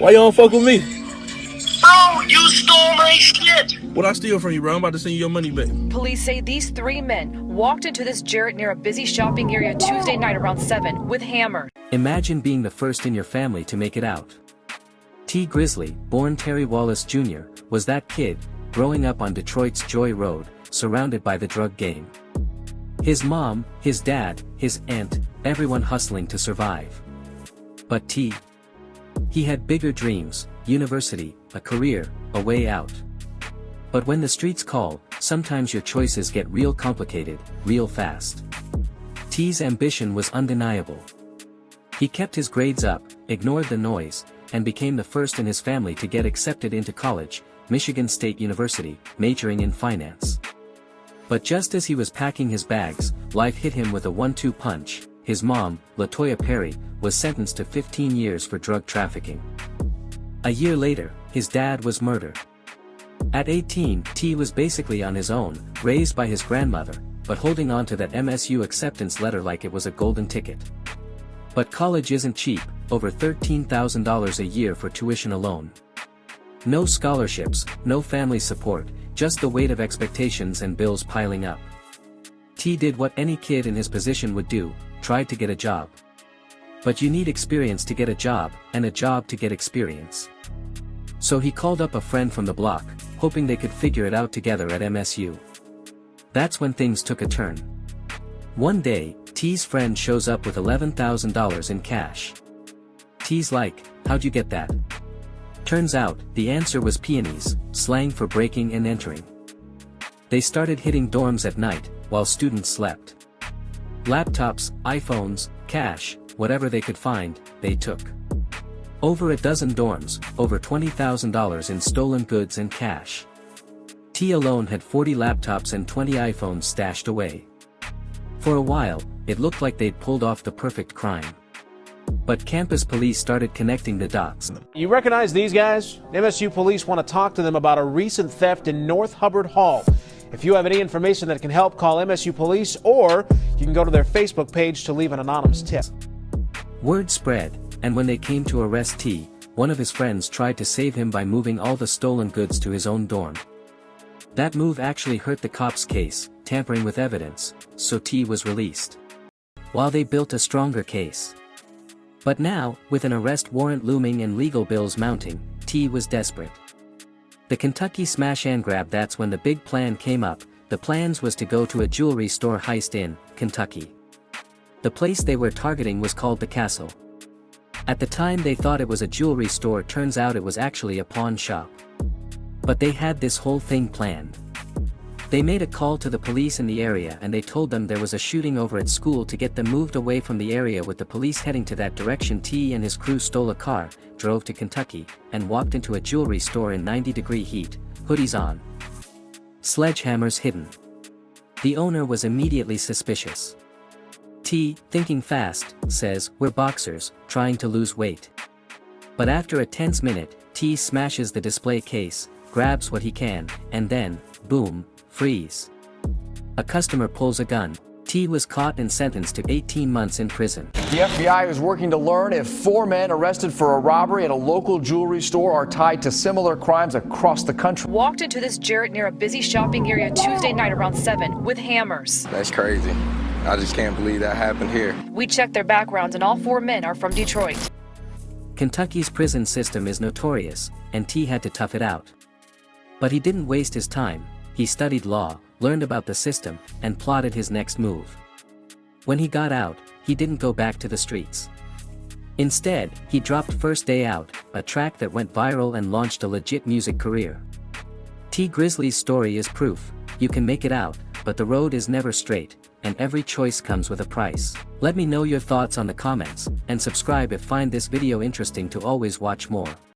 Why you don't fuck with me? Bro, you stole my shit! What I steal from you, bro? I'm about to send you your money back. Police say these three men walked into this Jarrett near a busy shopping area Tuesday night around 7 with hammers. Imagine being the first in your family to make it out. T. Grizzley, born Terry Wallace Jr., was that kid, growing up on Detroit's Joy Road, surrounded by the drug game. His mom, his dad, his aunt, everyone hustling to survive. But T. He had bigger dreams, university, a career, a way out. But when the streets call, sometimes your choices get real complicated, real fast. T's ambition was undeniable. He kept his grades up, ignored the noise, and became the first in his family to get accepted into college, Michigan State University, majoring in finance. But just as he was packing his bags, life hit him with a 1-2 punch. His mom, LaToya Perry, was sentenced to 15 years for drug trafficking. A year later, his dad was murdered. At 18, T was basically on his own, raised by his grandmother, but holding on to that MSU acceptance letter like it was a golden ticket. But college isn't cheap, over $13,000 a year for tuition alone. No scholarships, no family support, just the weight of expectations and bills piling up. T did what any kid in his position would do, tried to get a job. But you need experience to get a job, and a job to get experience. So he called up a friend from the block, hoping they could figure it out together at MSU. That's when things took a turn. One day, T's friend shows up with $11,000 in cash. T's like, "How'd you get that?" Turns out, the answer was peonies, slang for breaking and entering. They started hitting dorms at night, while students slept. Laptops, iPhones, cash, whatever they could find, they took. Over a dozen dorms, over $20,000 in stolen goods and cash. T alone had 40 laptops and 20 iPhones stashed away. For a while, it looked like they'd pulled off the perfect crime. But campus police started connecting the dots. You recognize these guys? MSU police want to talk to them about a recent theft in North Hubbard Hall. If you have any information that can help, call MSU police, or you can go to their Facebook page to leave an anonymous tip. Word spread, and when they came to arrest T, one of his friends tried to save him by moving all the stolen goods to his own dorm. That move actually hurt the cops' case, tampering with evidence, so T was released. While they built a stronger case. But now, with an arrest warrant looming and legal bills mounting, T was desperate. The Kentucky smash and grab, that's when the big plan came up. The plans was to go to a jewelry store heist in Kentucky. The place they were targeting was called the Castle. At the time they thought it was a jewelry store, turns out it was actually a pawn shop. But they had this whole thing planned. They made a call to the police in the area and they told them there was a shooting over at school to get them moved away from the area. With the police heading to that direction, T and his crew stole a car, drove to Kentucky, and walked into a jewelry store in 90-degree heat, hoodies on, sledgehammers hidden. The owner was immediately suspicious. T, thinking fast, says, "We're boxers, trying to lose weight." But after a tense minute, T smashes the display case, grabs what he can, and then, boom, freeze. A customer pulls a gun. T was caught and sentenced to 18 months in prison. The FBI is working to learn if 4 men arrested for a robbery at a local jewelry store are tied to similar crimes across the country. Walked into this Jarrett near a busy shopping area Tuesday night around 7 with hammers. That's crazy. I just can't believe that happened here. We checked their backgrounds and all 4 men are from Detroit. Kentucky's prison system is notorious, and T had to tough it out. But he didn't waste his time. He studied law, learned about the system, and plotted his next move. When he got out, he didn't go back to the streets. Instead, he dropped First Day Out, a track that went viral and launched a legit music career. T. Grizzley's story is proof. You can make it out, but the road is never straight, and every choice comes with a price. Let me know your thoughts on the comments, and subscribe if find this video interesting to always watch more.